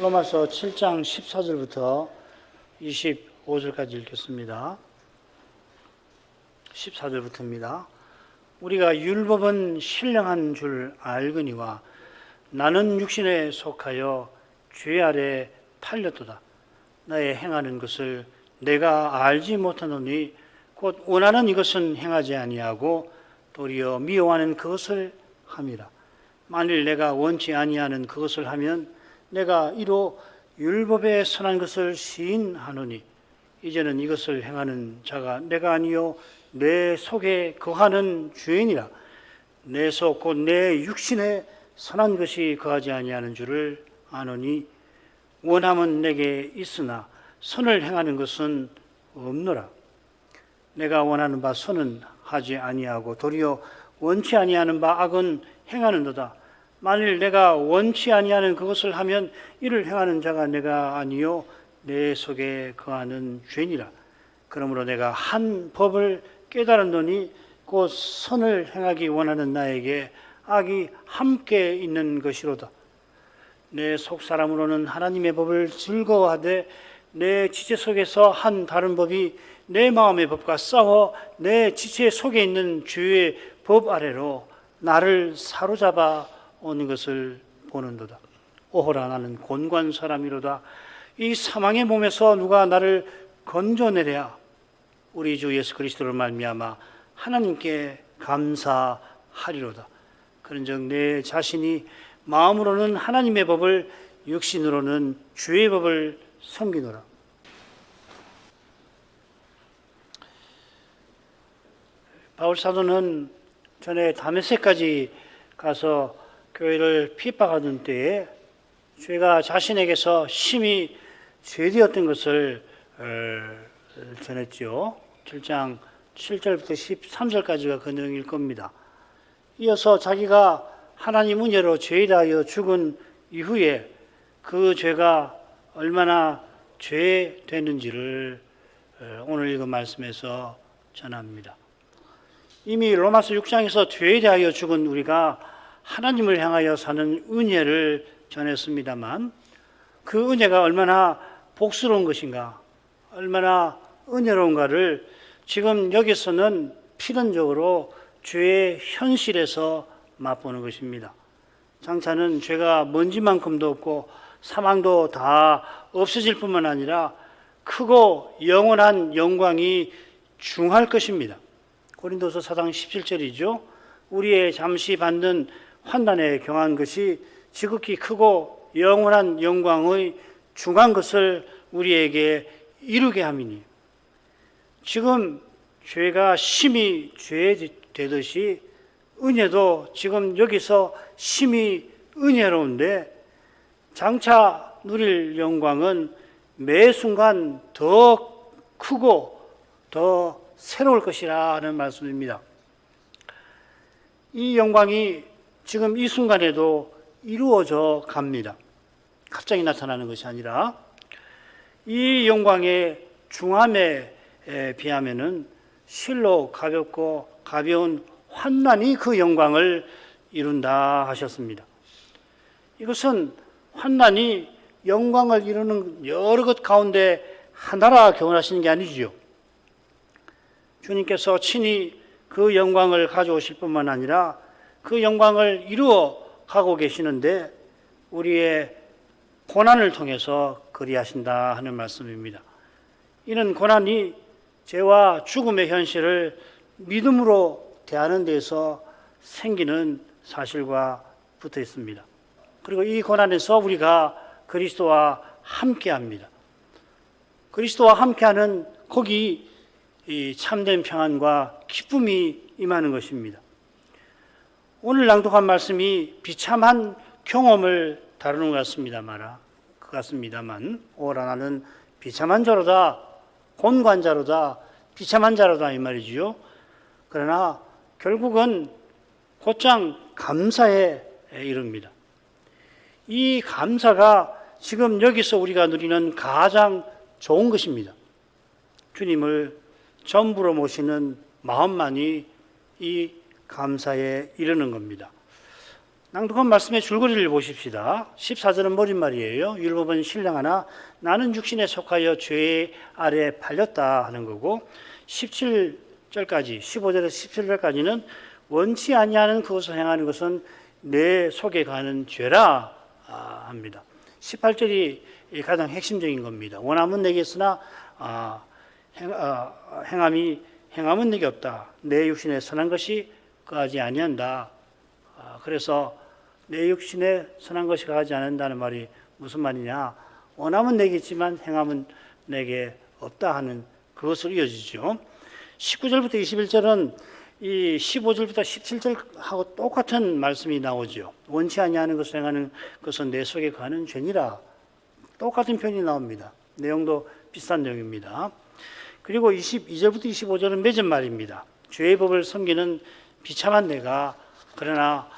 로마서 7장 14절부터 25절까지 읽겠습니다. 14절부터입니다. 우리가 율법은 신령한 줄 알거니와 나는 육신에 속하여 죄 아래 팔렸도다. 나의 행하는 것을 내가 알지 못하노니 곧 원하는 이것은 행하지 아니하고 도리어 미워하는 그것을 함이라. 만일 내가 원치 아니하는 그것을 하면 내가 이로 율법에 선한 것을 시인하노니 이제는 이것을 행하는 자가 내가 아니요 내 속에 거하는 죄인이라. 내 속 곧 내 육신에 선한 것이 거하지 아니하는 줄을 아노니 원함은 내게 있으나 선을 행하는 것은 없노라. 내가 원하는 바 선은 하지 아니하고 도리어 원치 아니하는 바 악은 행하는도다. 만일 내가 원치 아니하는 그것을 하면 이를 행하는 자가 내가 아니요 내 속에 거하는 죄니라. 그러므로 내가 한 법을 깨달았노니 곧 선을 행하기 원하는 나에게 악이 함께 있는 것이로다. 내 속사람으로는 하나님의 법을 즐거워하되 내 지체 속에서 한 다른 법이 내 마음의 법과 싸워 내 지체 속에 있는 죄의 법 아래로 나를 사로잡아 오는 것을 보는도다. 오호라, 나는 곤고한 사람이로다. 이 사망의 몸에서 누가 나를 건져내랴. 우리 주 예수 그리스도를 말미암아 하나님께 감사하리로다. 그런즉 내 자신이 마음으로는 하나님의 법을, 육신으로는 죄의 법을 섬기노라. 바울 사도는 전에 다메섹까지 가서 교회를 핍박하던 때에 죄가 자신에게서 심히 죄되었던 것을 전했죠. 7장 7절부터 13절까지가 그 내용일 겁니다. 이어서 자기가 하나님 은혜로 죄이다 하여 죽은 이후에 그 죄가 얼마나 죄되는지를 오늘 읽은 말씀에서 전합니다. 이미 로마서 6장에서 죄에 대하여 죽은 우리가 하나님을 향하여 사는 은혜를 전했습니다만 그 은혜가 얼마나 복스러운 것인가, 얼마나 은혜로운가를 지금 여기서는 필연적으로 죄의 현실에서 맛보는 것입니다. 장차는 죄가 먼지만큼도 없고 사망도 다 없어질 뿐만 아니라 크고 영원한 영광이 중할 것입니다. 고린도서 4장 17절이죠. 우리의 잠시 받는 환난에 경한 것이 지극히 크고 영원한 영광의 중한 것을 우리에게 이루게 함이니, 지금 죄가 심히 죄되듯이 은혜도 지금 여기서 심히 은혜로운데 장차 누릴 영광은 매 순간 더 크고 더 새로울 것이라는 말씀입니다. 이 영광이 지금 이 순간에도 이루어져 갑니다. 갑자기 나타나는 것이 아니라 이 영광의 중함에 비하면은 실로 가볍고 가벼운 환난이 그 영광을 이룬다 하셨습니다. 이것은 환난이 영광을 이루는 여러 것 가운데 하나라 교훈하시는 게 아니죠. 주님께서 친히 그 영광을 가져오실 뿐만 아니라 그 영광을 이루어 가고 계시는데 우리의 고난을 통해서 그리하신다 하는 말씀입니다. 이는 고난이 죄와 죽음의 현실을 믿음으로 대하는 데서 생기는 사실과 붙어 있습니다. 그리고 이 고난에서 우리가 그리스도와 함께합니다. 그리스도와 함께하는 거기 이 참된 평안과 기쁨이 임하는 것입니다. 오늘 낭독한 말씀이 비참한 경험을 다루는 것 같습니다만 오라, 나는 비참한 자로다, 곤고한 자로다, 비참한 자로다 이 말이지요. 그러나 결국은 곧장 감사에 이릅니다. 이 감사가 지금 여기서 우리가 누리는 가장 좋은 것입니다. 주님을 전부로 모시는 마음만이 이 감사에 이르는 겁니다. 낭독한 말씀의 줄거리를 보십시다. 14절은 머릿말이에요. 율법은 신령하나 나는 육신에 속하여 죄 아래 팔렸다 하는 거고, 17절까지 15절에서 17절까지는 원치 아니하는 그것을 행하는 것은 내 속에 가는 죄라 합니다. 18절이 가장 핵심적인 겁니다. 원함은 내게 있으나 행함은 내게 없다. 내 육신에 선한 것이 거하지 아니한다. 그래서 내 육신에 선한 것이 거하지 않는다는 말이 무슨 말이냐? 원함은 내게 있지만 행함은 내게 없다 하는 그것으로 이어지죠. 19절부터 21절은 이 15절부터 17절하고 똑같은 말씀이 나오죠. 원치 아니하는 것을 행하는 것은 내 속에 거하는 죄니라. 똑같은 표현이 나옵니다. 내용도 비슷한 내용입니다. 그리고 22절부터 25절은 맺은 말입니다. 죄의 법을 섬기는 비참한 내가 그러나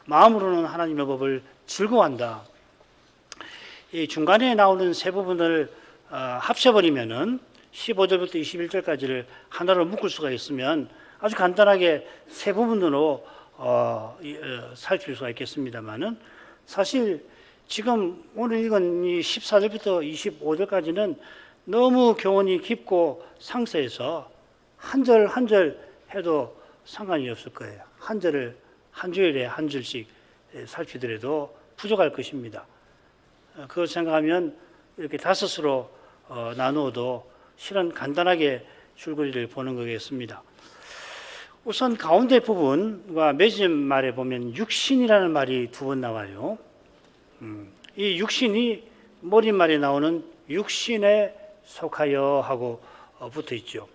마음으로는 하나님의 법을 즐거워한다. 이 중간에 나오는 세 부분을 합쳐버리면은 15절부터 21절까지를 하나로 묶을 수가 있으면 아주 간단하게 세 부분으로 살필 수가 있겠습니다만은 사실 지금 오늘 읽은 이 14절부터 25절까지는 너무 교훈이 깊고 상세해서 한 절 한 절 해도 상관이 없을 거예요. 한 절을 한 주일에 한 줄씩 살피더라도 부족할 것입니다. 그걸 생각하면 이렇게 다섯으로 나누어도 실은 간단하게 줄거리를 보는 거겠습니다. 우선 가운데 부분과 맺은 말에 보면 육신이라는 말이 두 번 나와요. 이 육신이 머릿말에 나오는 육신에 속하여 하고 붙어 있죠.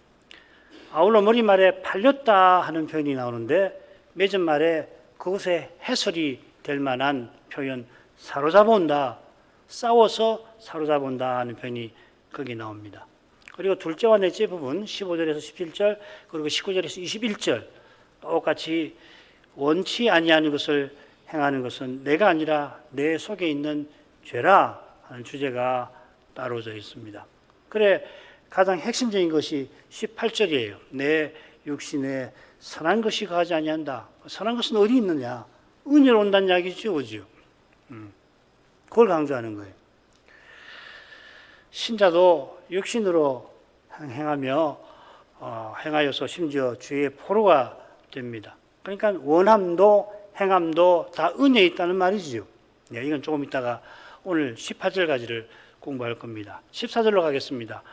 아울러 머릿말에 팔렸다 하는 표현이 나오는데 맺은 말에 그것의 해설이 될 만한 표현 사로잡아온다, 싸워서 사로잡아온다 하는 표현이 거기 나옵니다. 그리고 둘째와 넷째 부분 15절에서 17절 그리고 19절에서 21절 똑같이 원치 아니하는 것을 행하는 것은 내가 아니라 내 속에 있는 죄라 하는 주제가 따로져 있습니다. 그래 가장 핵심적인 것이 18절이에요. 내 육신에 선한 것이 거하지 아니한다. 선한 것은 어디 있느냐? 은혜로 온다는 이야기죠, 그죠? 그걸 강조하는 거예요. 신자도 육신으로 행하여서 심지어 죄의 포로가 됩니다. 그러니까 원함도 행함도 다 은혜에 있다는 말이지요. 네, 이건 조금 이따가 오늘 18절까지를 공부할 겁니다. 14절로 가겠습니다.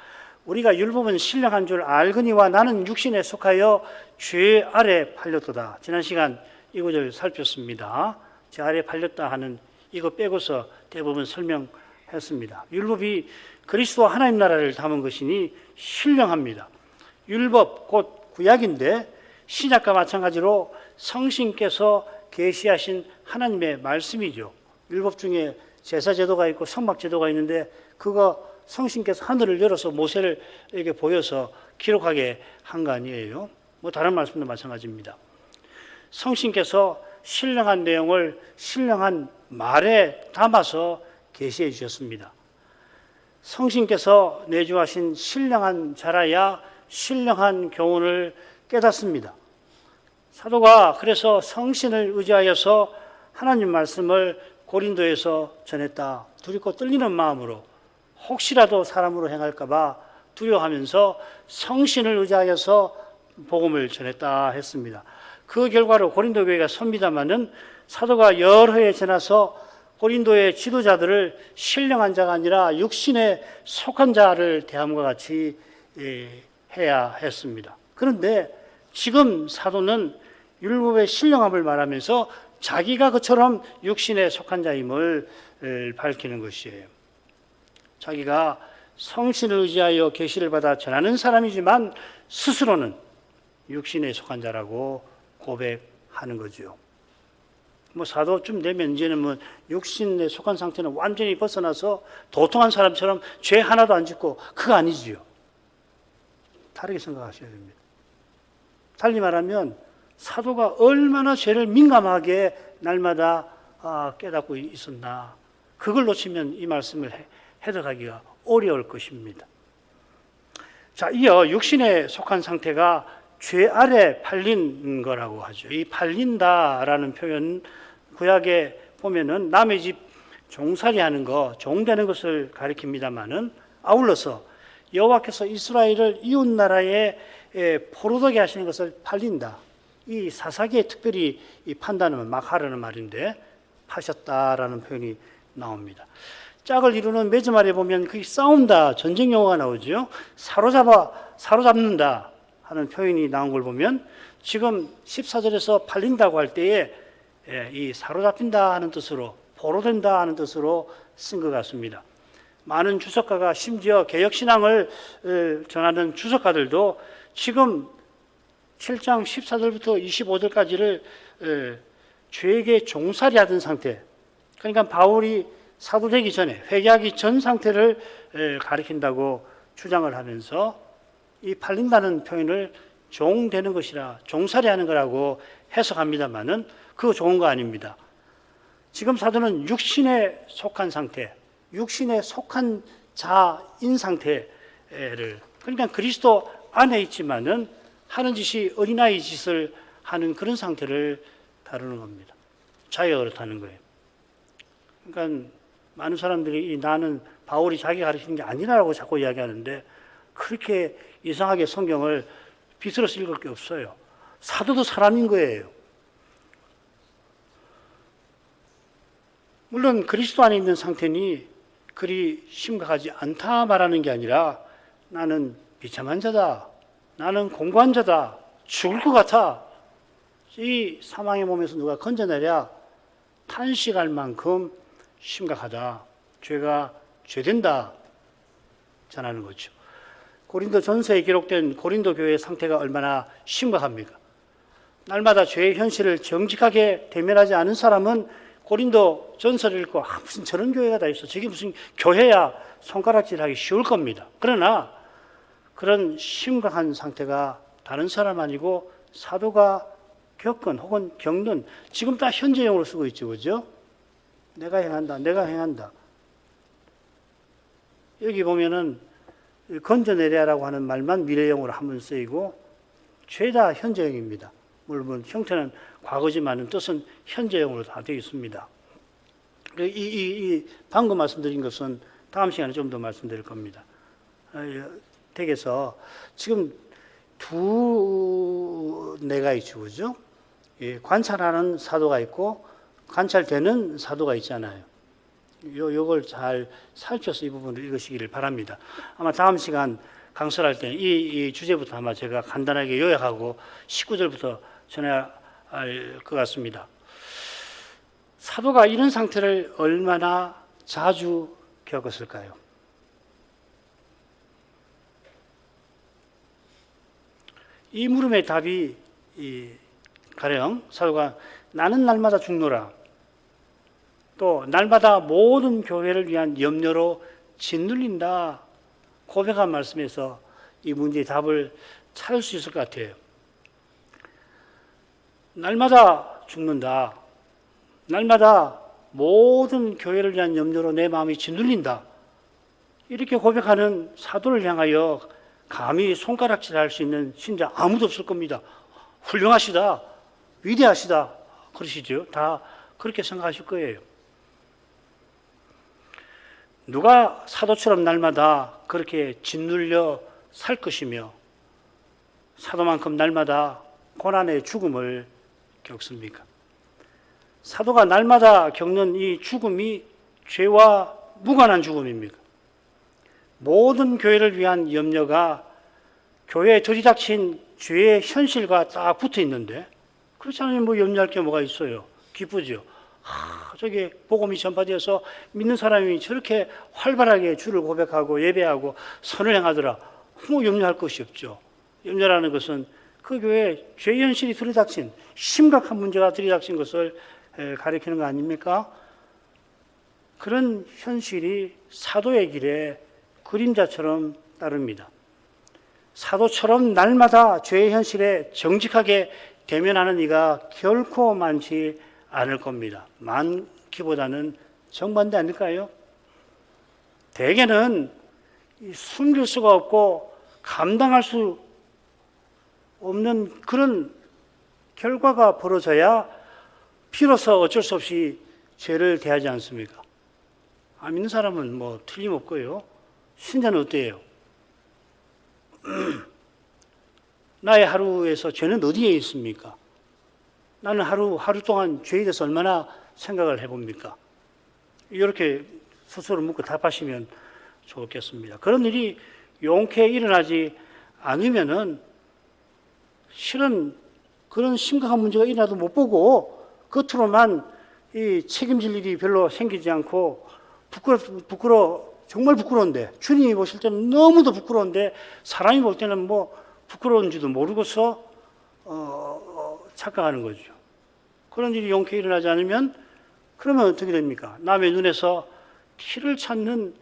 우리가 율법은 신령한 줄 알거니와 나는 육신에 속하여 죄 아래 팔렸도다. 지난 시간 이 구절 살폈습니다. 죄 아래 팔렸다 하는 이거 빼고서 대부분 설명했습니다. 율법이 그리스도 하나님 나라를 담은 것이니 신령합니다. 율법 곧 구약인데 신약과 마찬가지로 성신께서 계시하신 하나님의 말씀이죠. 율법 중에 제사 제도가 있고 성막 제도가 있는데 그거 성신께서 하늘을 열어서 모세에게 보여서 기록하게 한 거 아니에요. 뭐 다른 말씀도 마찬가지입니다. 성신께서 신령한 내용을 신령한 말에 담아서 계시해 주셨습니다. 성신께서 내주하신 신령한 자라야 신령한 교훈을 깨닫습니다. 사도가 그래서 성신을 의지하여서 하나님 말씀을 고린도에서 전했다. 두렵고 떨리는 마음으로 혹시라도 사람으로 행할까 봐 두려워하면서 성신을 의지하여서 복음을 전했다 했습니다. 그 결과로 고린도 교회가 섭니다마는 사도가 여러 해 지나서 고린도의 지도자들을 신령한 자가 아니라 육신에 속한 자를 대함과 같이 해야 했습니다. 그런데 지금 사도는 율법의 신령함을 말하면서 자기가 그처럼 육신에 속한 자임을 밝히는 것이에요. 자기가 성신을 의지하여 계시를 받아 전하는 사람이지만 스스로는 육신에 속한 자라고 고백하는 거죠. 뭐 사도쯤 되면 이제는 뭐 육신에 속한 상태는 완전히 벗어나서 도통한 사람처럼 죄 하나도 안 짓고 그거 아니지요. 다르게 생각하셔야 됩니다. 달리 말하면 사도가 얼마나 죄를 민감하게 날마다 깨닫고 있었나. 그걸 놓치면 이 말씀을 해석하기가 어려울 것입니다. 자, 이어 육신에 속한 상태가 죄 아래 팔린 거라고 하죠. 이 팔린다라는 표현 구약에 보면은 남의 집 종살이 하는 거, 종되는 것을 가리킵니다마는 아울러서 여호와께서 이스라엘을 이웃 나라에 포로되게 하시는 것을 팔린다. 이 사사기에 특별히 이 판단은 막 하라는 말인데 파셨다라는 표현이 나옵니다. 짝을 이루는 매즈말에 보면 그게 싸운다, 전쟁 용어가 나오죠. 사로잡는다 하는 표현이 나온 걸 보면 지금 14절에서 팔린다고 할 때에 이 사로잡힌다 하는 뜻으로 포로된다 하는 뜻으로 쓴 것 같습니다. 많은 주석가가 심지어 개혁신앙을 전하는 주석가들도 지금 7장 14절부터 25절까지를 죄에게 종살이 하던 상태, 그러니까 바울이 사도 되기 전에 회개하기 전 상태를 가리킨다고 주장을 하면서 이 팔린다는 표현을 종되는 것이라 종살이 하는 거라고 해석합니다만은 그거 좋은 거 아닙니다. 지금 사도는 육신에 속한 상태, 육신에 속한 자인 상태를, 그러니까 그리스도 안에 있지만은 하는 짓이 어린아이 짓을 하는 그런 상태를 다루는 겁니다. 자기가 그렇다는 거예요. 그러니까 많은 사람들이 나는 바울이 자기 가르치는 게 아니라고 자꾸 이야기하는데 그렇게 이상하게 성경을 비틀어서 읽을 게 없어요. 사도도 사람인 거예요. 물론 그리스도 안에 있는 상태니 그리 심각하지 않다 말하는 게 아니라 나는 비참한 자다, 나는 공고한 자다, 죽을 것 같아, 이 사망의 몸에서 누가 건져내랴 탄식할 만큼 심각하다, 죄가 죄된다 전하는 거죠. 고린도 전서에 기록된 고린도 교회의 상태가 얼마나 심각합니까? 날마다 죄의 현실을 정직하게 대면하지 않은 사람은 고린도 전서를 읽고 무슨 저런 교회가 다 있어, 저게 무슨 교회야 손가락질하기 쉬울 겁니다. 그러나 그런 심각한 상태가 다른 사람 아니고 사도가 겪은 혹은 겪는, 지금 다 현재형으로 쓰고 있죠, 그죠? 내가 행한다, 내가 행한다. 여기 보면은 건져내려라고 하는 말만 미래형으로 한번 쓰이고 죄다 현재형입니다. 물론 형태는 과거지만 뜻은 현재형으로 다 되어 있습니다. 방금 말씀드린 것은 다음 시간에 좀 더 말씀드릴 겁니다. 댁에서 지금 두 내가 있죠, 그죠? 관찰하는 사도가 있고 관찰되는 사도가 있잖아요. 요걸 잘 살펴서 이 부분을 읽으시기를 바랍니다. 아마 다음 시간 강설할 때 이 주제부터 아마 제가 간단하게 요약하고 19절부터 전해야 할 것 같습니다. 사도가 이런 상태를 얼마나 자주 겪었을까요? 이 물음의 답이 가령 사도가 나는 날마다 죽노라, 또 날마다 모든 교회를 위한 염려로 짓눌린다 고백한 말씀에서 이 문제의 답을 찾을 수 있을 것 같아요. 날마다 죽는다, 날마다 모든 교회를 위한 염려로 내 마음이 짓눌린다, 이렇게 고백하는 사도를 향하여 감히 손가락질할 수 있는 신자 아무도 없을 겁니다. 훌륭하시다, 위대하시다 그러시죠. 다 그렇게 생각하실 거예요. 누가 사도처럼 날마다 그렇게 짓눌려 살 것이며 사도만큼 날마다 고난의 죽음을 겪습니까? 사도가 날마다 겪는 이 죽음이 죄와 무관한 죽음입니까? 모든 교회를 위한 염려가 교회에 들이닥친 죄의 현실과 딱 붙어 있는데, 그렇지 않으면 뭐 염려할 게 뭐가 있어요? 기쁘죠. 저게 복음이 전파되어서 믿는 사람이 저렇게 활발하게 주를 고백하고 예배하고 선을 행하더라, 뭐 염려할 것이 없죠. 염려라는 것은 그 교회에 죄의 현실이 들이닥친 심각한 문제가 들이닥친 것을 가리키는 거 아닙니까? 그런 현실이 사도의 길에 그림자처럼 따릅니다. 사도처럼 날마다 죄의 현실에 정직하게 대면하는 이가 결코 많지 않을 겁니다. 많기보다는 정반대 아닐까요? 대개는 숨길 수가 없고 감당할 수 없는 그런 결과가 벌어져야 비로소 어쩔 수 없이 죄를 대하지 않습니까? 안 믿는 사람은 뭐 틀림없고요. 신자는 어때요? 나의 하루에서 죄는 어디에 있습니까? 나는 하루 동안 죄에 대해서 얼마나 생각을 해봅니까? 이렇게 스스로 묻고 답하시면 좋겠습니다. 그런 일이 용케 일어나지 않으면은 실은 그런 심각한 문제가 일어나도 못 보고 겉으로만 이 책임질 일이 별로 생기지 않고 정말 부끄러운데 주님이 보실 때는 너무도 부끄러운데 사람이 볼 때는 뭐 부끄러운지도 모르고서 착각하는 거죠. 그런 일이 용케 일어나지 않으면 그러면 어떻게 됩니까? 남의 눈에서 피를 찾는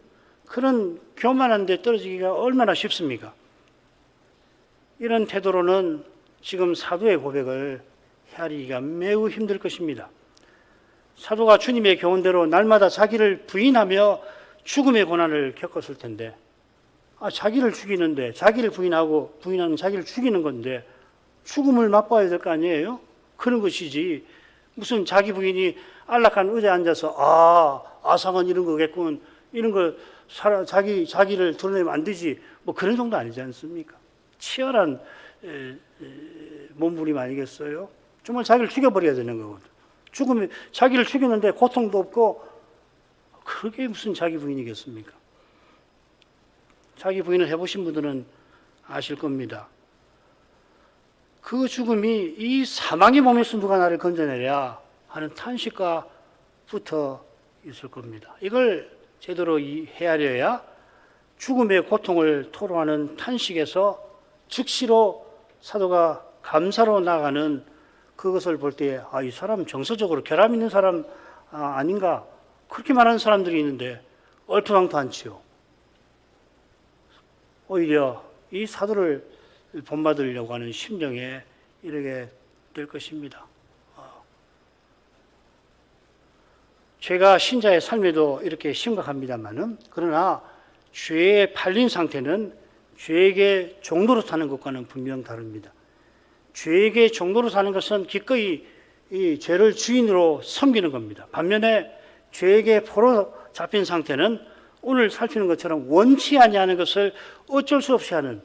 그런 교만한 데 떨어지기가 얼마나 쉽습니까? 이런 태도로는 지금 사도의 고백을 헤아리기가 매우 힘들 것입니다. 사도가 주님의 교훈대로 날마다 자기를 부인하며 죽음의 고난을 겪었을 텐데, 자기를 죽이는데, 자기를 부인하는 자기를 죽이는 건데, 죽음을 맛봐야 될 거 아니에요? 그런 것이지. 무슨 자기 부인이 안락한 의자에 앉아서, 아상은 이런 거겠군. 이런 거, 자기를 드러내면 안 되지. 뭐 그런 정도 아니지 않습니까? 치열한 몸부림 아니겠어요? 정말 자기를 죽여버려야 되는 거거든. 자기를 죽이는데 고통도 없고, 그게 무슨 자기 부인이겠습니까? 자기 부인을 해보신 분들은 아실 겁니다. 그 죽음이 이 사망의 몸에서 누가 나를 건져내랴 하는 탄식과 붙어 있을 겁니다. 이걸 제대로 헤아려야 죽음의 고통을 토로하는 탄식에서 즉시로 사도가 감사로 나가는 그것을 볼 때, 이 사람 정서적으로 결함 있는 사람 아닌가? 그렇게 말하는 사람들이 있는데 얼토당토 않지요. 오히려 이 사도를 본받으려고 하는 심정에 이르게 될 것입니다. 죄가 신자의 삶에도 이렇게 심각합니다만은, 그러나 죄에 팔린 상태는 죄에게 종로로 사는 것과는 분명 다릅니다. 죄에게 종로로 사는 것은 기꺼이 이 죄를 주인으로 섬기는 겁니다. 반면에 죄에게 포로 잡힌 상태는 오늘 살피는 것처럼 원치 아니하는 것을 어쩔 수 없이 하는,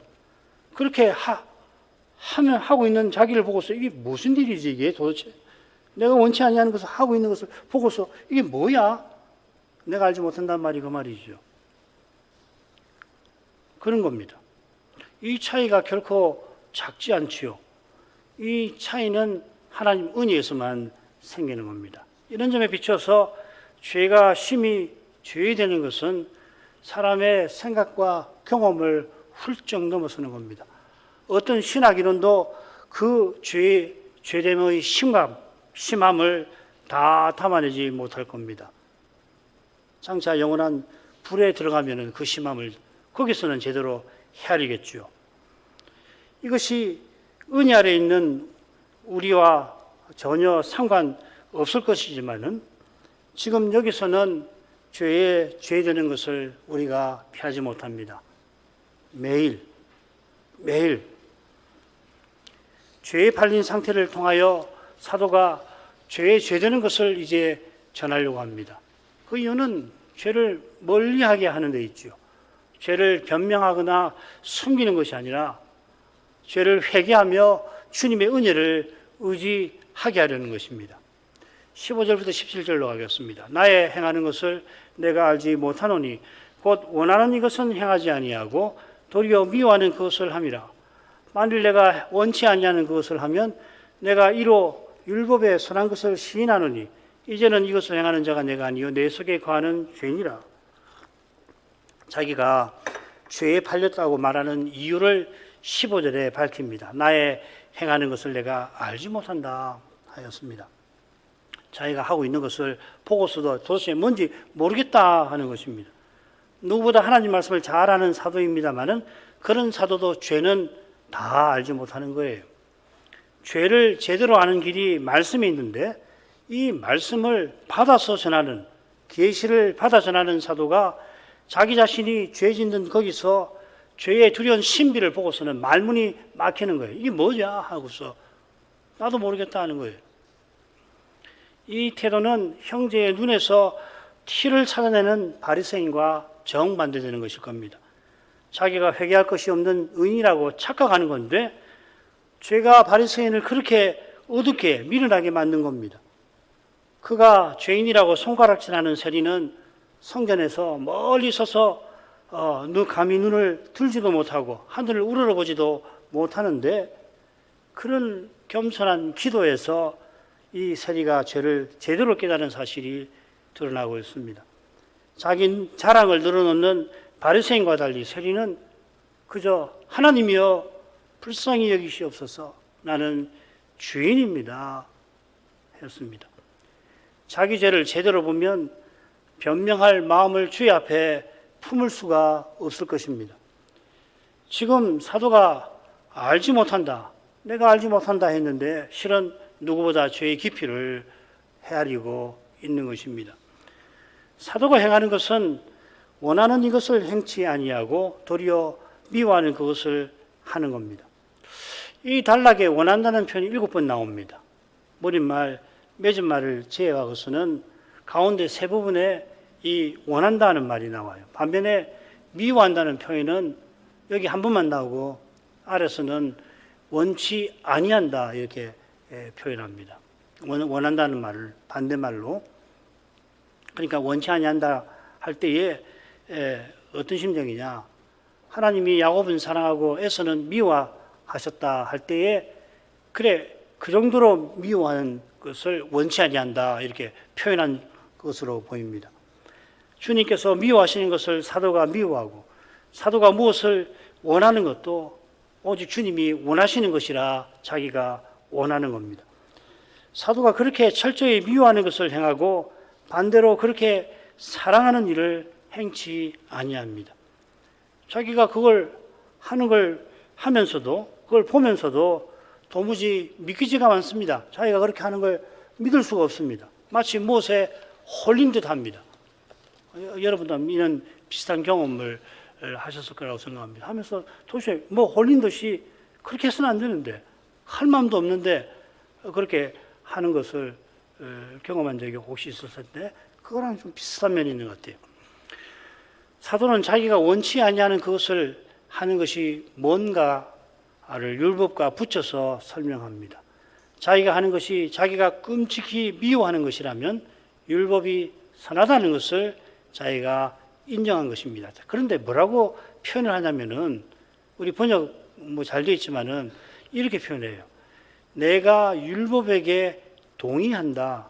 그렇게 하고 있는 자기를 보고서 이게 무슨 일이지 이게 도대체? 내가 원치 아니하는 것을 하고 있는 것을 보고서 이게 뭐야? 내가 알지 못한단 말이 그 말이죠. 그런 겁니다. 이 차이가 결코 작지 않지요. 이 차이는 하나님 은혜에서만 생기는 겁니다. 이런 점에 비춰서 죄가 심히 죄되는 것은 사람의 생각과 경험을 훌쩍 넘어서는 겁니다. 어떤 신학 이론도 그 죄됨의 심함을 다 담아내지 못할 겁니다. 장차 영원한 불에 들어가면 그 심함을 거기서는 제대로 헤아리겠죠. 이것이 은혜 아래 있는 우리와 전혀 상관없을 것이지만은 지금 여기서는 죄되는 것을 우리가 피하지 못합니다. 매일 죄에 팔린 상태를 통하여 사도가 죄되는 것을 이제 전하려고 합니다. 그 이유는 죄를 멀리하게 하는 데 있죠. 죄를 변명하거나 숨기는 것이 아니라 죄를 회개하며 주님의 은혜를 의지하게 하려는 것입니다. 15절부터 17절로 가겠습니다. 나의 행하는 것을 내가 알지 못하노니 곧 원하는 이것은 행하지 아니하고 도리어 미워하는 그것을 함이라. 만일 내가 원치 아니하는 그것을 하면 내가 이로 율법에 선한 것을 시인하노니 이제는 이것을 행하는 자가 내가 아니요 내 속에 거하는 죄니라. 자기가 죄에 팔렸다고 말하는 이유를 15절에 밝힙니다. 나의 행하는 것을 내가 알지 못한다 하였습니다. 자기가 하고 있는 것을 보고서도 도대체 뭔지 모르겠다 하는 것입니다. 누구보다 하나님 말씀을 잘 아는 사도입니다만은 그런 사도도 죄는 다 알지 못하는 거예요. 죄를 제대로 아는 길이 말씀에 있는데 이 말씀을 받아서 전하는, 계시를 받아 전하는 사도가 자기 자신이 죄 짓는 거기서 죄의 두려운 신비를 보고서는 말문이 막히는 거예요. 이게 뭐냐 하고서 나도 모르겠다 하는 거예요. 이 태도는 형제의 눈에서 티를 찾아내는 바리새인과 정반대되는 것일 겁니다. 자기가 회개할 것이 없는 의인이라고 착각하는 건데 죄가 바리새인을 그렇게 어둡게 미련하게 만든 겁니다. 그가 죄인이라고 손가락질하는 세리는 성전에서 멀리 서서 감히 눈을 들지도 못하고 하늘을 우러러보지도 못하는데 그런 겸손한 기도에서 이 세리가 죄를 제대로 깨달은 사실이 드러나고 있습니다. 자기 자랑을 늘어놓는 바리새인과 달리 세리는 그저 하나님이여 불쌍히 여기시옵소서 나는 죄인입니다 했습니다. 자기 죄를 제대로 보면 변명할 마음을 주의 앞에 품을 수가 없을 것입니다. 지금 사도가 알지 못한다, 내가 알지 못한다 했는데 실은 누구보다 죄의 깊이를 헤아리고 있는 것입니다. 사도가 행하는 것은 원하는 이것을 행치 아니하고 도리어 미워하는 그것을 하는 겁니다. 이 단락에 원한다는 표현이 7번 나옵니다. 머릿말, 맺은말을 제외하고서는 가운데 세 부분에 이 원한다는 말이 나와요. 반면에 미워한다는 표현은 여기 한 번만 나오고 아래서는 원치 아니한다 이렇게 표현합니다. 원한다는 말을 반대말로. 그러니까 원치 아니한다 할 때에 어떤 심정이냐. 하나님이 야곱은 사랑하고 에서는 미워하셨다 할 때에 그래 그 정도로 미워하는 것을 원치 아니한다 이렇게 표현한 것으로 보입니다. 주님께서 미워하시는 것을 사도가 미워하고 사도가 무엇을 원하는 것도 오직 주님이 원하시는 것이라 자기가 원하는 겁니다. 사도가 그렇게 철저히 미워하는 것을 행하고 반대로 그렇게 사랑하는 일을 행치 아니합니다. 자기가 그걸 하는 걸 하면서도 그걸 보면서도 도무지 믿기지가 않습니다. 자기가 그렇게 하는 걸 믿을 수가 없습니다. 마치 무엇에 홀린 듯 합니다. 여러분도 이런 비슷한 경험을 하셨을 거라고 생각합니다. 하면서 도대체 홀린 듯이 그렇게 해서는 안 되는데 할 마음도 없는데 그렇게 하는 것을 경험한 적이 혹시 있었을 때 그거랑 좀 비슷한 면이 있는 것 같아요. 사도는 자기가 원치 아니하는 그것을 하는 것이 뭔가를 율법과 붙여서 설명합니다. 자기가 하는 것이 자기가 끔찍히 미워하는 것이라면 율법이 선하다는 것을 자기가 인정한 것입니다. 그런데 뭐라고 표현을 하냐면은 우리 번역 잘 되어 있지만은 이렇게 표현해요. 내가 율법에게 동의한다.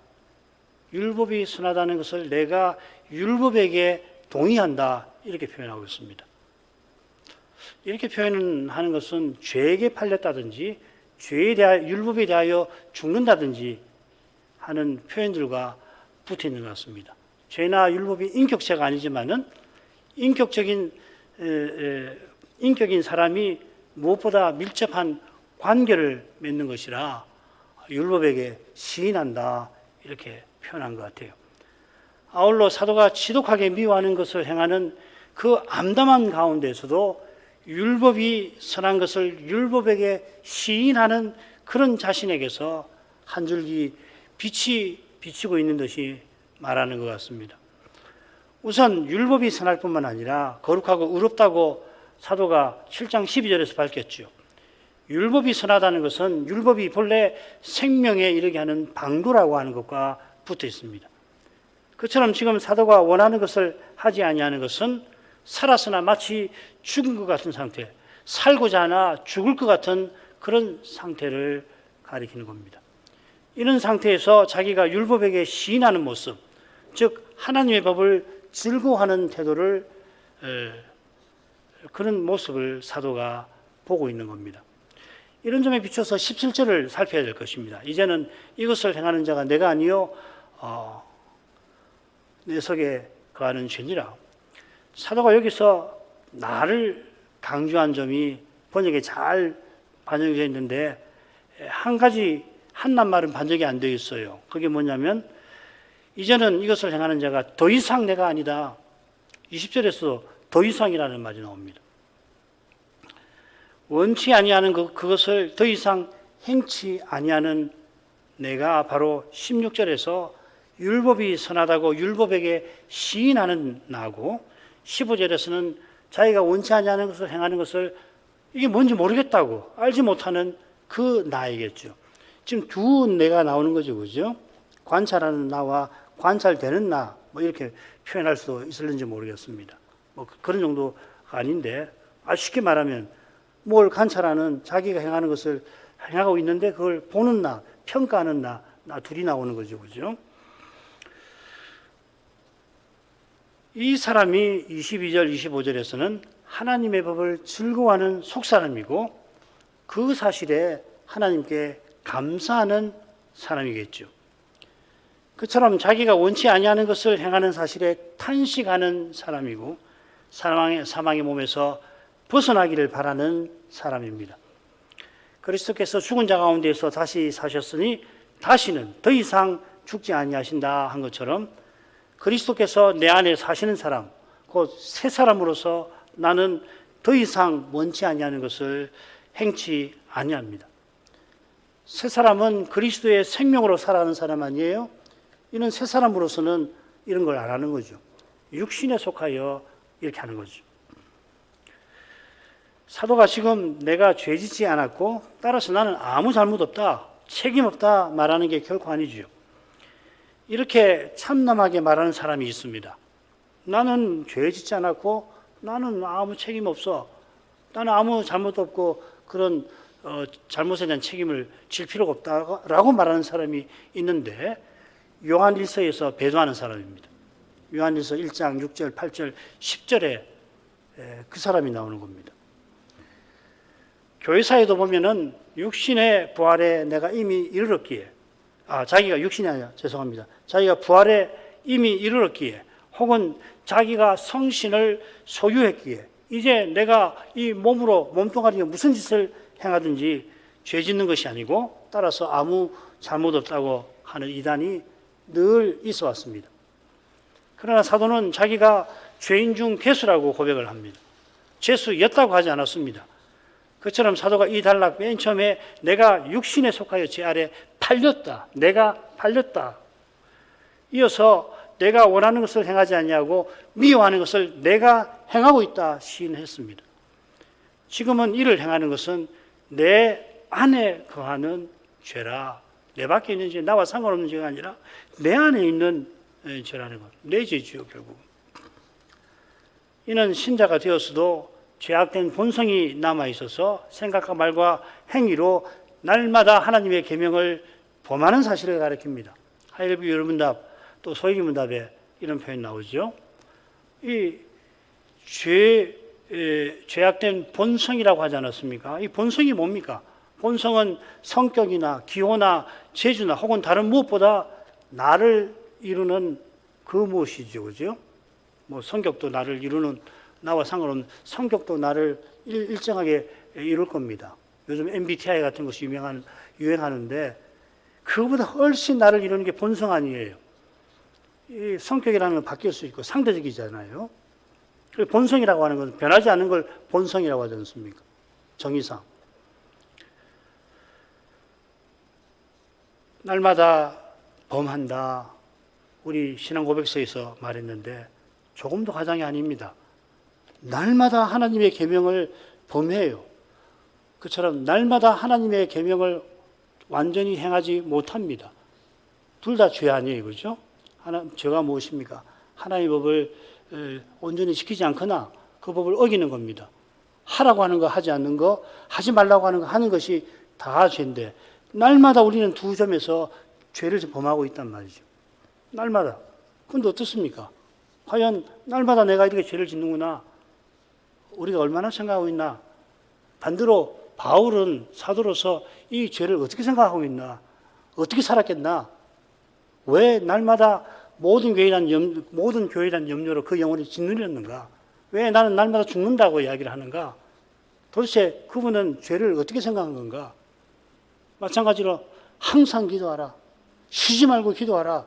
율법이 선하다는 것을 내가 율법에게 동의한다. 이렇게 표현하고 있습니다. 이렇게 표현하는 것은 죄에게 팔렸다든지 죄에 대하여 율법에 대하여 죽는다든지 하는 표현들과 붙어 있는 것 같습니다. 죄나 율법이 인격체가 아니지만은 인격인 사람이 무엇보다 밀접한 관계를 맺는 것이라 율법에게 시인한다 이렇게 표현한 것 같아요. 아울러 사도가 지독하게 미워하는 것을 행하는 그 암담한 가운데서도 율법이 선한 것을 율법에게 시인하는 그런 자신에게서 한 줄기 빛이 비치고 있는 듯이 말하는 것 같습니다. 우선 율법이 선할 뿐만 아니라 거룩하고 의롭다고 사도가 7장 12절에서 밝혔죠. 율법이 선하다는 것은 율법이 본래 생명에 이르게 하는 방도라고 하는 것과 붙어 있습니다. 그처럼 지금 사도가 원하는 것을 하지 아니하는 것은 살았으나 마치 죽은 것 같은 상태, 살고자 하나 죽을 것 같은 그런 상태를 가리키는 겁니다. 이런 상태에서 자기가 율법에게 시인하는 모습, 즉 하나님의 법을 즐거워하는 태도를 그런 모습을 사도가 보고 있는 겁니다. 이런 점에 비춰서 17절을 살펴야 될 것입니다. 이제는 이것을 행하는 자가 내가 아니요 내 속에 거하는 죄니라. 사도가 여기서 나를 강조한 점이 번역에 잘 반영이 되어 있는데 한 가지 한낱말은 반영이 안 되어 있어요. 그게 뭐냐면 이제는 이것을 행하는 자가 더 이상 내가 아니다. 20절에서 더 이상이라는 말이 나옵니다. 원치 아니하는 그것을 더 이상 행치 아니하는 내가 바로 16절에서 율법이 선하다고 율법에게 시인하는 나고 15절에서는 자기가 원치 아니하는 것을 행하는 것을 이게 뭔지 모르겠다고 알지 못하는 그 나이겠죠. 지금 두 내가 나오는 거죠, 그죠? 관찰하는 나와 관찰되는 나, 뭐 이렇게 표현할 수 있을는지 모르겠습니다. 뭐 그런 정도가 아닌데, 쉽게 말하면 뭘 관찰하는 자기가 행하는 것을 행하고 있는데 그걸 보는 나, 평가하는 나 둘이 나오는 거죠, 그죠? 이 사람이 22절, 25절에서는 하나님의 법을 즐거워하는 속사람이고 그 사실에 하나님께 감사하는 사람이겠죠. 그처럼 자기가 원치 아니하는 것을 행하는 사실에 탄식하는 사람이고 사망의 몸에서 벗어나기를 바라는 사람입니다. 그리스도께서 죽은 자 가운데서 다시 사셨으니 다시는 더 이상 죽지 아니하신다 한 것처럼 그리스도께서 내 안에 사시는 사람, 곧 새 사람으로서 나는 더 이상 원치 아니하는 것을 행치 아니합니다. 새 사람은 그리스도의 생명으로 살아가는 사람 아니에요? 이는 새 사람으로서는 이런 걸 안 하는 거죠. 육신에 속하여 이렇게 하는 거죠. 사도가 지금 내가 죄짓지 않았고 따라서 나는 아무 잘못 없다, 책임 없다 말하는 게 결코 아니죠. 이렇게 참남하게 말하는 사람이 있습니다. 나는 죄짓지 않았고 나는 아무 책임 없어. 나는 아무 잘못 없고 그런 잘못에 대한 책임을 질 필요가 없다라고 말하는 사람이 있는데 요한일서에서 배도하는 사람입니다. 요한일서 1장 6절, 8절, 10절에 그 사람이 나오는 겁니다. 교회사에도 보면은 육신의 부활에 내가 이미 이르렀기에 자기가 육신이 아니라 죄송합니다. 자기가 부활에 이미 이르렀기에 혹은 자기가 성신을 소유했기에 이제 내가 이 몸뚱아리가 무슨 짓을 행하든지 죄 짓는 것이 아니고 따라서 아무 잘못 없다고 하는 이단이 늘 있어 왔습니다. 그러나 사도는 자기가 죄인 중 괴수라고 고백을 합니다. 죄수였다고 하지 않았습니다. 그처럼 사도가 이 단락 맨 처음에 내가 육신에 속하여 제 아래 팔렸다. 내가 팔렸다. 이어서 내가 원하는 것을 행하지 아니하고 미워하는 것을 내가 행하고 있다 시인했습니다. 지금은 이를 행하는 것은 내 안에 거하는 죄라. 내 밖에 있는 죄, 나와 상관없는 죄가 아니라 내 안에 있는 죄라는 것. 내 죄지요, 결국. 이는 신자가 되었어도 죄악된 본성이 남아있어서 생각과 말과 행위로 날마다 하나님의 계명을 범하는 사실을 가리킵니다. 하일비 유르문답 또 소일문답에 이런 표현 나오죠. 이 죄악된 본성이라고 하지 않았습니까? 이 본성이 뭡니까? 본성은 성격이나 기호나 재주나 혹은 다른 무엇보다 나를 이루는 그 무엇이죠, 그죠? 뭐 성격도 나를 이루는 나와 상관없는 성격도 나를 일정하게 이룰 겁니다. 요즘 MBTI 같은 것이 유행하는데 그거보다 훨씬 나를 이루는 게 본성 아니에요. 이 성격이라는 건 바뀔 수 있고 상대적이잖아요. 본성이라고 하는 건 변하지 않는 걸 본성이라고 하지 않습니까? 정의상. 날마다 범한다. 우리 신앙 고백서에서 말했는데 조금도 과장이 아닙니다. 날마다 하나님의 계명을 범해요. 그처럼 날마다 하나님의 계명을 완전히 행하지 못합니다. 둘 다 죄 아니에요, 그렇죠? 죄가 무엇입니까? 하나님의 법을 온전히 지키지 않거나 그 법을 어기는 겁니다. 하라고 하는 거 하지 않는 거, 하지 말라고 하는 거 하는 것이 다 죄인데 날마다 우리는 두 점에서 죄를 범하고 있단 말이죠. 날마다. 그런데 어떻습니까? 과연 날마다 내가 이렇게 죄를 짓는구나. 우리가 얼마나 생각하고 있나? 반대로 바울은 사도로서 이 죄를 어떻게 생각하고 있나? 어떻게 살았겠나? 왜 날마다 모든 교회에 대한 염려로 그 영혼이 짓눌렸는가? 왜 나는 날마다 죽는다고 이야기를 하는가? 도대체 그분은 죄를 어떻게 생각한 건가? 마찬가지로 항상 기도하라. 쉬지 말고 기도하라.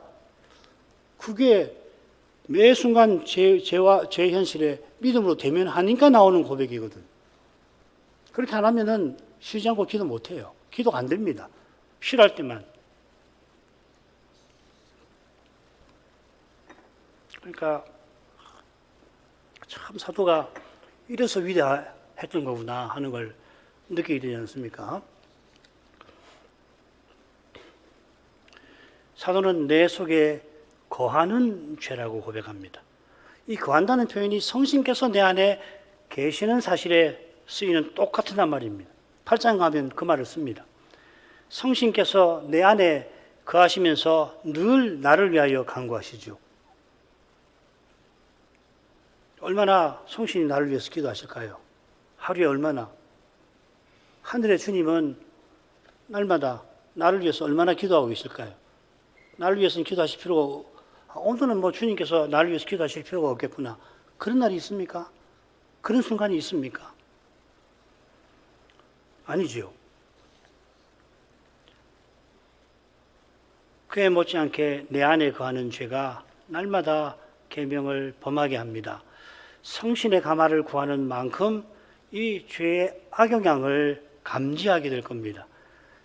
그게 매 순간 죄와 죄 현실에 믿음으로 대면하니까 나오는 고백이거든. 그렇게 안 하면은 쉬지 않고 기도 못 해요. 기도가 안 됩니다. 필요할 때만. 그러니까 참 사도가 이래서 위대했던 거구나 하는 걸 느끼게 되지 않습니까? 사도는 내 속에 거하는 죄라고 고백합니다. 이 거한다는 표현이 성신께서 내 안에 계시는 사실에 쓰이는 똑같은 말입니다. 8장 가면 그 말을 씁니다. 성신께서 내 안에 거하시면서 늘 나를 위하여 간구하시죠. 얼마나 성신이 나를 위해서 기도하실까요? 하루에 얼마나? 하늘의 주님은 날마다 나를 위해서 얼마나 기도하고 계실까요? 나를 위해서는 기도하실 필요가, 오늘은 뭐 주님께서 나를 위해서 기도하실 필요가 없겠구나. 그런 날이 있습니까? 그런 순간이 있습니까? 아니지요. 그에 못지않게 내 안에 거하는 죄가 날마다 계명을 범하게 합니다. 성신의 감화를 구하는 만큼 이 죄의 악영향을 감지하게 될 겁니다.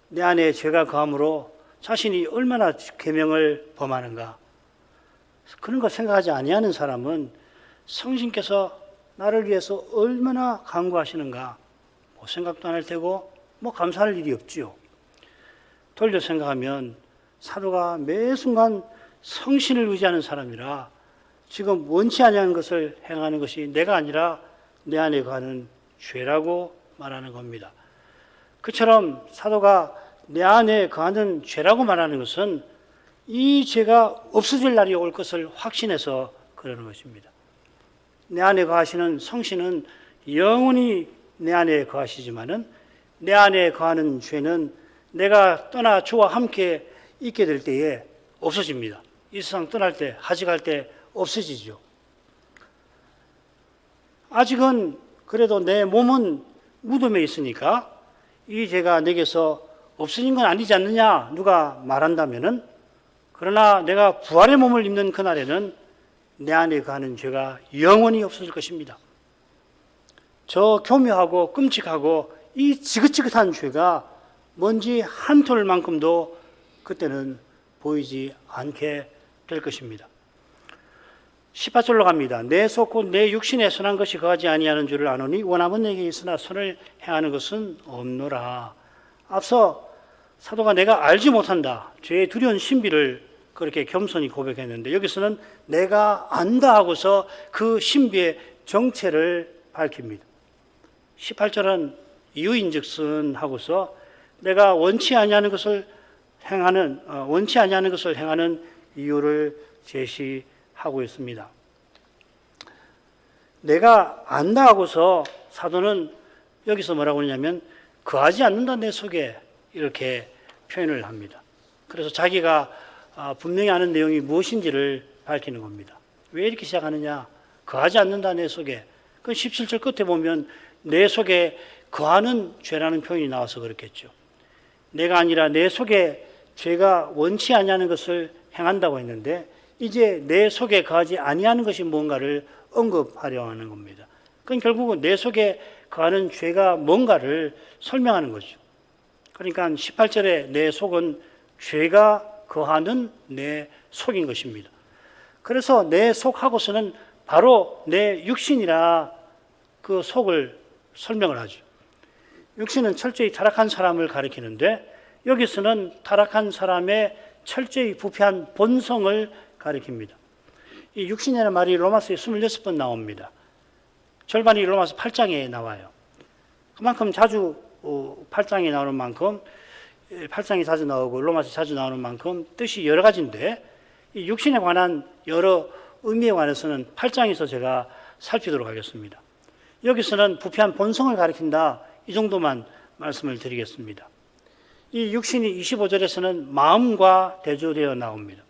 내 안에 죄가 거함으로 자신이 얼마나 계명을 범하는가, 그런 거 생각하지 아니하는 사람은 성신께서 나를 위해서 얼마나 간구하시는가 뭐 생각도 안 할 테고 뭐 감사할 일이 없지요. 돌려 생각하면 사도가 매 순간 성신을 의지하는 사람이라 지금 원치 아니하는 것을 행하는 것이 내가 아니라 내 안에 거하는 죄라고 말하는 겁니다. 그처럼 사도가 내 안에 거하는 죄라고 말하는 것은 이 죄가 없어질 날이 올 것을 확신해서 그러는 것입니다. 내 안에 거하시는 성신은 영원히 내 안에 거하시지만은 내 안에 거하는 죄는 내가 떠나 주와 함께 있게 될 때에 없어집니다. 이 세상 떠날 때, 하직할 때 없어지죠. 아직은 그래도 내 몸은 무덤에 있으니까 이 죄가 내게서 없어진 건 아니지 않느냐 누가 말한다면은, 그러나 내가 부활의 몸을 입는 그날에는 내 안에 거하는 죄가 영원히 없어질 것입니다. 저 교묘하고 끔찍하고 이 지긋지긋한 죄가 먼지 한 톨만큼도 그때는 보이지 않게 될 것입니다. 18절로 갑니다. 내 속 곧 내 육신에 선한 것이 거하지 아니하는 줄을 아노니 원함은 내게 있으나 선을 행하는 것은 없노라. 앞서 사도가 내가 알지 못한다, 죄의 두려운 신비를 그렇게 겸손히 고백했는데, 여기서는 내가 안다 하고서 그 신비의 정체를 밝힙니다. 18절은 이유인즉슨 하고서 내가 원치 아니하는 것을 행하는 이유를 제시하고 있습니다. 내가 안다 하고서 사도는 여기서 뭐라고 하냐면 거하지 않는다 내 속에, 이렇게 표현을 합니다. 그래서 자기가 분명히 아는 내용이 무엇인지를 밝히는 겁니다. 왜 이렇게 시작하느냐? 거하지 않는다 내 속에. 그 17절 끝에 보면 내 속에 거하는 죄라는 표현이 나와서 그렇겠죠. 내가 아니라 내 속에 죄가 원치 아니하는 것을 행한다고 했는데, 이제 내 속에 거하지 아니하는 것이 뭔가를 언급하려 하는 겁니다. 그건 결국은 내 속에 거하는 죄가 뭔가를 설명하는 거죠. 그러니까 18절에 내 속은 죄가 거하는 내 속인 것입니다. 그래서 내 속하고서는 바로 내 육신이라 그 속을 설명을 하죠. 육신은 철저히 타락한 사람을 가리키는데, 여기서는 타락한 사람의 철저히 부패한 본성을 가리킵니다. 이 육신이라는 말이 로마서에 26번 나옵니다. 절반이 로마서 8장에 나와요. 그만큼 자주 8장에 나오는 만큼, 8장이 자주 나오고 로마서 자주 나오는 만큼 뜻이 여러 가지인데, 이 육신에 관한 여러 의미에 관해서는 8장에서 제가 살피도록 하겠습니다. 여기서는 부패한 본성을 가리킨다, 이 정도만 말씀을 드리겠습니다. 이 육신이 25절에서는 마음과 대조되어 나옵니다.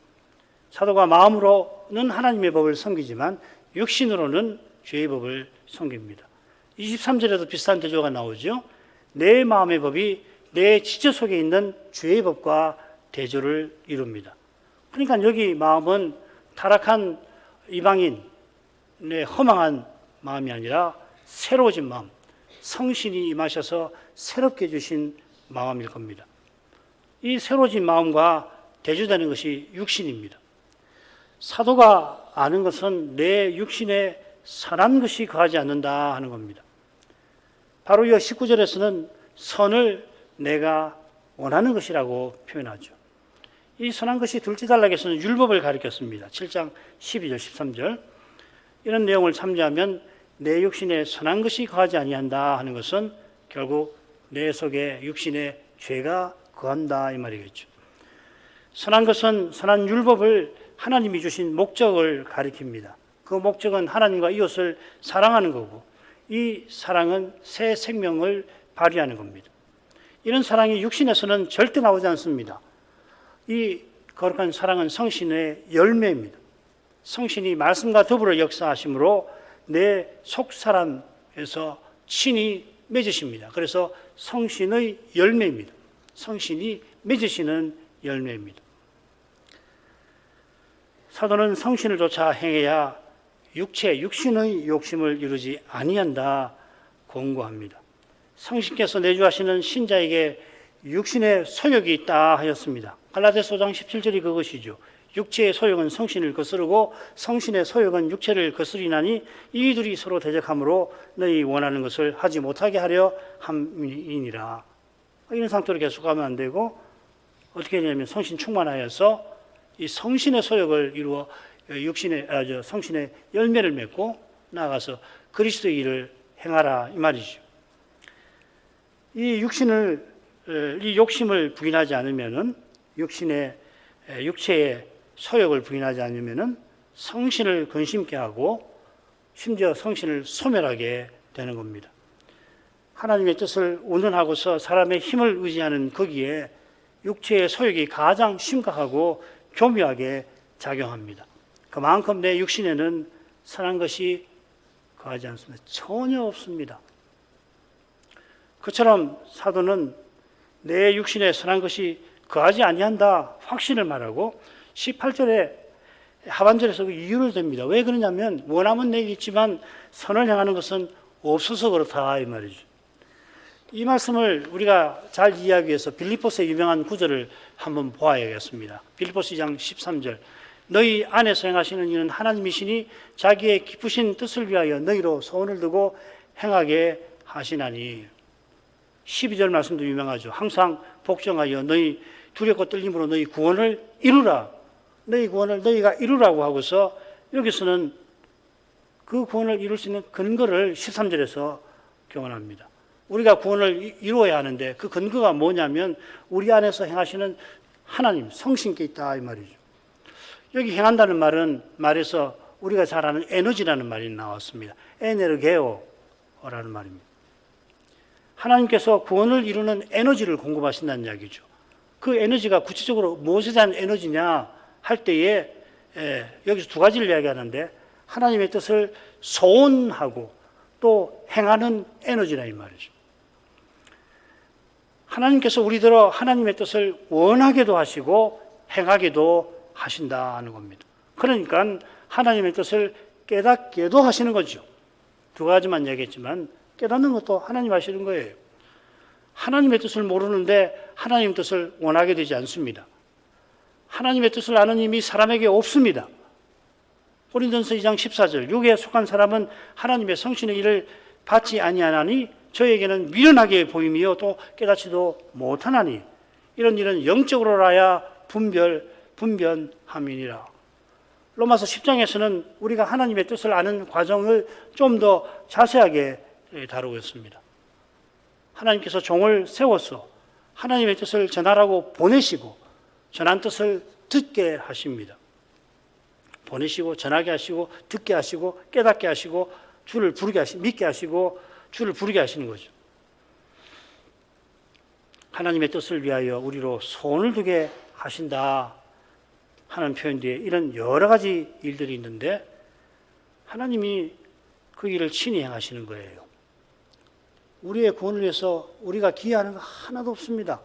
사도가 마음으로는 하나님의 법을 섬기지만 육신으로는 죄의 법을 섬깁니다. 23절에도 비슷한 대조가 나오죠. 내 마음의 법이 내 지체 속에 있는 죄의 법과 대조를 이룹니다. 그러니까 여기 마음은 타락한 이방인의 허망한 마음이 아니라 새로워진 마음, 성신이 임하셔서 새롭게 주신 마음일 겁니다. 이 새로워진 마음과 대조되는 것이 육신입니다. 사도가 아는 것은 내 육신에 선한 것이 거하지 않는다 하는 겁니다. 바로 이 19절에서는 선을 내가 원하는 것이라고 표현하죠. 이 선한 것이 둘째 단락에서는 율법을 가리켰습니다. 7장 12절 13절 이런 내용을 참조하면 내 육신에 선한 것이 거하지 아니한다 하는 것은 결국 내 속에 육신에 죄가 거한다 이 말이겠죠. 선한 것은 선한 율법을 하나님이 주신 목적을 가리킵니다. 그 목적은 하나님과 이웃을 사랑하는 거고 이 사랑은 새 생명을 발휘하는 겁니다. 이런 사랑이 육신에서는 절대 나오지 않습니다. 이 거룩한 사랑은 성신의 열매입니다. 성신이 말씀과 더불어 역사하심으로 내 속사람에서 친히 맺으십니다. 그래서 성신의 열매입니다. 성신이 맺으시는 열매입니다. 사도는 성신을 쫓아 행해야 육신의 욕심을 이루지 아니한다 권고합니다. 성신께서 내주하시는 신자에게 육신의 소욕이 있다 하였습니다. 갈라디아서 5장 17절이 그것이죠. 육체의 소욕은 성신을 거스르고 성신의 소욕은 육체를 거스리나니 이 둘이 서로 대적하므로 너희 원하는 것을 하지 못하게 하려 함이니라. 이런 상태로 계속 가면 안 되고 어떻게 되냐면 성신 충만하여서 이 성신의 소욕을 이루어 성신의 열매를 맺고 나아가서 그리스도의 일을 행하라 이 말이죠. 이 욕심을 부인하지 않으면은 육체의 소욕을 부인하지 않으면은 성신을 근심케 하고 심지어 성신을 소멸하게 되는 겁니다. 하나님의 뜻을 운운하고서 사람의 힘을 의지하는 거기에 육체의 소욕이 가장 심각하고 교묘하게 작용합니다. 그만큼 내 육신에는 선한 것이 거하지 않습니다. 전혀 없습니다. 그처럼 사도는 내 육신에 선한 것이 거하지 아니한다 확신을 말하고 18절에 하반절에서 그 이유를 댑니다. 왜 그러냐면 원함은 내게 있지만 선을 향하는 것은 없어서 그렇다 이 말이죠. 이 말씀을 우리가 잘 이해하기 위해서 빌립보서의 유명한 구절을 한번 보아야겠습니다. 빌립보서 2장 13절 너희 안에서 행하시는 이는 하나님이시니 자기의 기쁘신 뜻을 위하여 너희로 소원을 두고 행하게 하시나니 12절 말씀도 유명하죠. 항상 복종하여 너희 두렵고 떨림으로 너희 구원을 이루라. 너희 구원을 너희가 이루라고 하고서 여기서는 그 구원을 이룰 수 있는 근거를 13절에서 교훈합니다. 우리가 구원을 이루어야 하는데 그 근거가 뭐냐면 우리 안에서 행하시는 하나님, 성신께 있다 이 말이죠. 여기 행한다는 말에서 우리가 잘 아는 에너지라는 말이 나왔습니다. 에네르게오라는 말입니다. 하나님께서 구원을 이루는 에너지를 공급하신다는 이야기죠. 그 에너지가 구체적으로 무엇에 대한 에너지냐 할 때에 여기서 두 가지를 이야기하는데 하나님의 뜻을 소원하고 또 행하는 에너지라 이 말이죠. 하나님께서 우리들어 하나님의 뜻을 원하게도 하시고 행하게도 하신다는 겁니다. 그러니까 하나님의 뜻을 깨닫게도 하시는 거죠. 두 가지만 얘기했지만 깨닫는 것도 하나님 하시는 거예요. 하나님의 뜻을 모르는데 하나님의 뜻을 원하게 되지 않습니다. 하나님의 뜻을 아는 힘이 사람에게 없습니다. 고린도전서 2장 14절 육에 속한 사람은 하나님의 성신의 일을 받지 아니하나니 저에게는 미련하게 보임이요 또 깨닫지도 못하나니 이런 일은 영적으로라야 분변함이니라. 로마서 10장에서는 우리가 하나님의 뜻을 아는 과정을 좀 더 자세하게 다루고 있습니다. 하나님께서 종을 세워서 하나님의 뜻을 전하라고 보내시고 전한 뜻을 듣게 하십니다. 보내시고 전하게 하시고 듣게 하시고 깨닫게 하시고 주를 부르게 하시고 믿게 하시고 주를 부르게 하시는 거죠. 하나님의 뜻을 위하여 우리로 소원을 두게 하신다 하는 표현 뒤에 이런 여러 가지 일들이 있는데 하나님이 그 일을 친히 행하시는 거예요. 우리의 구원을 위해서 우리가 기여하는 거 하나도 없습니다.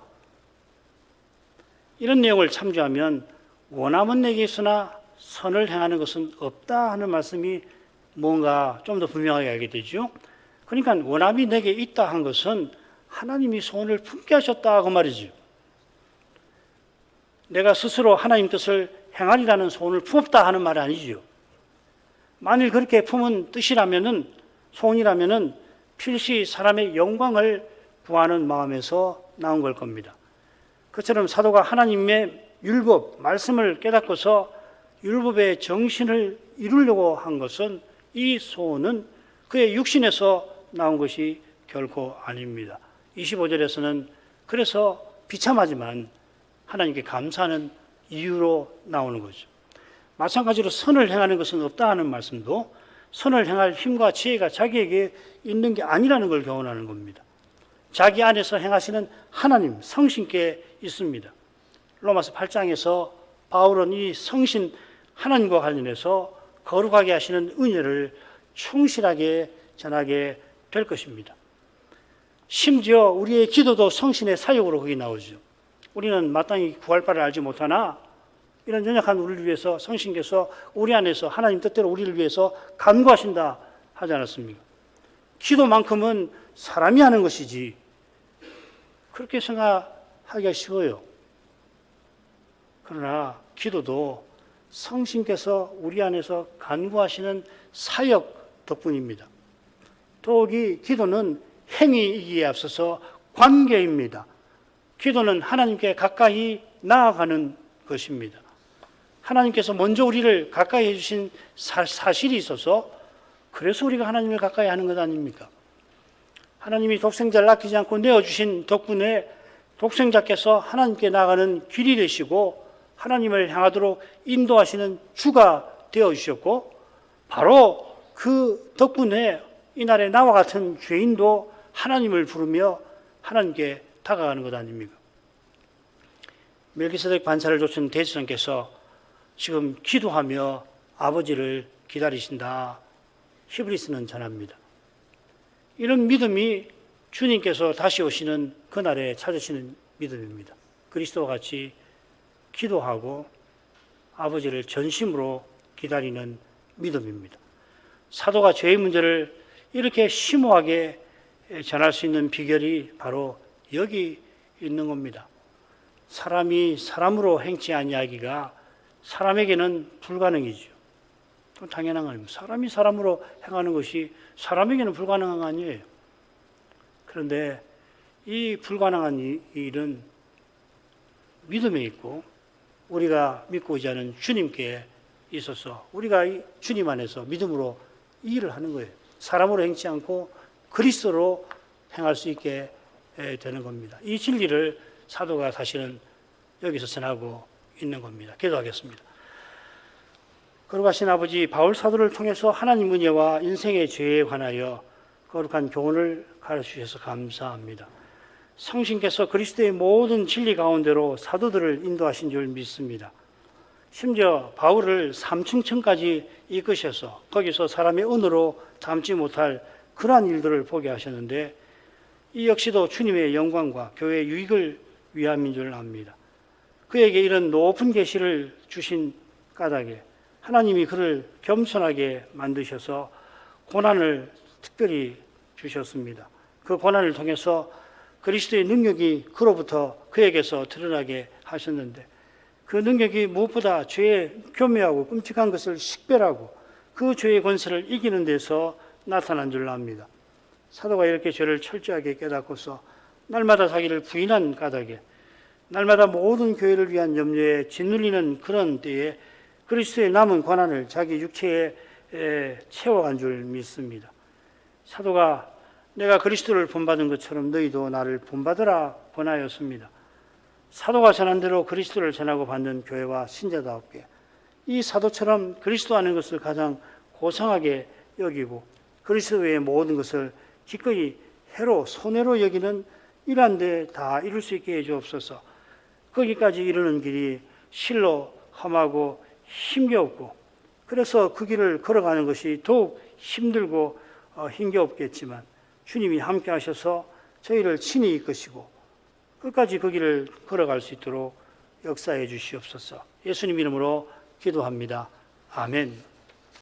이런 내용을 참조하면 원함은 내게 있으나 선을 행하는 것은 없다 하는 말씀이 뭔가 좀 더 분명하게 알게 되죠. 그러니까 원함이 내게 있다 한 것은 하나님이 소원을 품게 하셨다 그 말이죠. 내가 스스로 하나님 뜻을 행하리라는 소원을 품었다 하는 말이 아니죠. 만일 그렇게 품은 뜻이라면은, 소원이라면은 필시 사람의 영광을 구하는 마음에서 나온 걸 겁니다. 그처럼 사도가 하나님의 율법, 말씀을 깨닫고서 율법의 정신을 이루려고 한 것은, 이 소원은 그의 육신에서 나온 것이 결코 아닙니다. 25절에서는 그래서 비참하지만 하나님께 감사하는 이유로 나오는 거죠. 마찬가지로 선을 행하는 것은 없다 하는 말씀도 선을 행할 힘과 지혜가 자기에게 있는 게 아니라는 걸 교훈하는 겁니다. 자기 안에서 행하시는 하나님, 성신께 있습니다. 로마서 8장에서 바울은 이 성신 하나님과 관련해서 거룩하게 하시는 은혜를 충실하게 전하게 될 것입니다. 심지어 우리의 기도도 성신의 사역으로 거기 나오죠. 우리는 마땅히 구할 바를 알지 못하나 이런 연약한 우리를 위해서 성신께서 우리 안에서 하나님 뜻대로 우리를 위해서 간구하신다 하지 않았습니까? 기도만큼은 사람이 하는 것이지, 그렇게 생각하기가 쉬워요. 그러나 기도도 성신께서 우리 안에서 간구하시는 사역 덕분입니다. 더욱이 기도는 행위이기에 앞서서 관계입니다. 기도는 하나님께 가까이 나아가는 것입니다. 하나님께서 먼저 우리를 가까이 해주신 사실이 있어서 그래서 우리가 하나님을 가까이 하는 것 아닙니까? 하나님이 독생자를 아끼지 않고 내어주신 덕분에 독생자께서 하나님께 나아가는 길이 되시고 하나님을 향하도록 인도하시는 주가 되어주셨고, 바로 그 덕분에 이날에 나와 같은 죄인도 하나님을 부르며 하나님께 다가가는 것 아닙니까? 멜기세덱 반차를 좇은 대제사장께서 지금 기도하며 아버지를 기다리신다, 히브리서는 전합니다. 이런 믿음이 주님께서 다시 오시는 그날에 찾으시는 믿음입니다. 그리스도와 같이 기도하고 아버지를 전심으로 기다리는 믿음입니다. 사도가 죄의 문제를 이렇게 심오하게 전할 수 있는 비결이 바로 여기 있는 겁니다. 사람이 사람으로 행치 아니하기가 사람에게는 불가능이죠. 당연한 거 아닙니까? 사람이 사람으로 행하는 것이 사람에게는 불가능한 거 아니에요. 그런데 이 불가능한 일은 믿음에 있고 우리가 믿고 의지하는 주님께 있어서 우리가 주님 안에서 믿음으로 이 일을 하는 거예요. 사람으로 행치 않고 그리스도로 행할 수 있게 되는 겁니다. 이 진리를 사도가 사실은 여기서 전하고 있는 겁니다. 기도하겠습니다. 거룩하신 아버지, 바울 사도를 통해서 하나님 은혜와 인생의 죄에 관하여 거룩한 교훈을 가르치셔서 감사합니다. 성신께서 그리스도의 모든 진리 가운데로 사도들을 인도하신 줄 믿습니다. 심지어 바울을 삼층천까지 이끄셔서 거기서 사람의 언어로 담지 못할 그러한 일들을 보게 하셨는데, 이 역시도 주님의 영광과 교회의 유익을 위함인 줄 압니다. 그에게 이런 높은 계시를 주신 까닭에 하나님이 그를 겸손하게 만드셔서 고난을 특별히 주셨습니다. 그 고난을 통해서 그리스도의 능력이 그로부터 그에게서 드러나게 하셨는데, 그 능력이 무엇보다 죄의 교묘하고 끔찍한 것을 식별하고 그 죄의 권세를 이기는 데서 나타난 줄 압니다. 사도가 이렇게 죄를 철저하게 깨닫고서 날마다 자기를 부인한 까닭에 날마다 모든 교회를 위한 염려에 짓눌리는 그런 때에 그리스도의 남은 고난을 자기 육체에 채워간 줄 믿습니다. 사도가 내가 그리스도를 본받은 것처럼 너희도 나를 본받으라 권하였습니다. 사도가 전한 대로 그리스도를 전하고 받는 교회와 신자다웠게 이 사도처럼 그리스도 하는 것을 가장 고상하게 여기고 그리스도의 모든 것을 기꺼이 해로 손해로 여기는 이러한 데 다 이룰 수 있게 해주옵소서. 거기까지 이르는 길이 실로 험하고 힘겹고, 그래서 그 길을 걸어가는 것이 더욱 힘들고 힘겹겠지만 주님이 함께 하셔서 저희를 친히 이끄시고 끝까지 그 길을 걸어갈 수 있도록 역사해 주시옵소서. 예수님 이름으로 기도합니다. 아멘.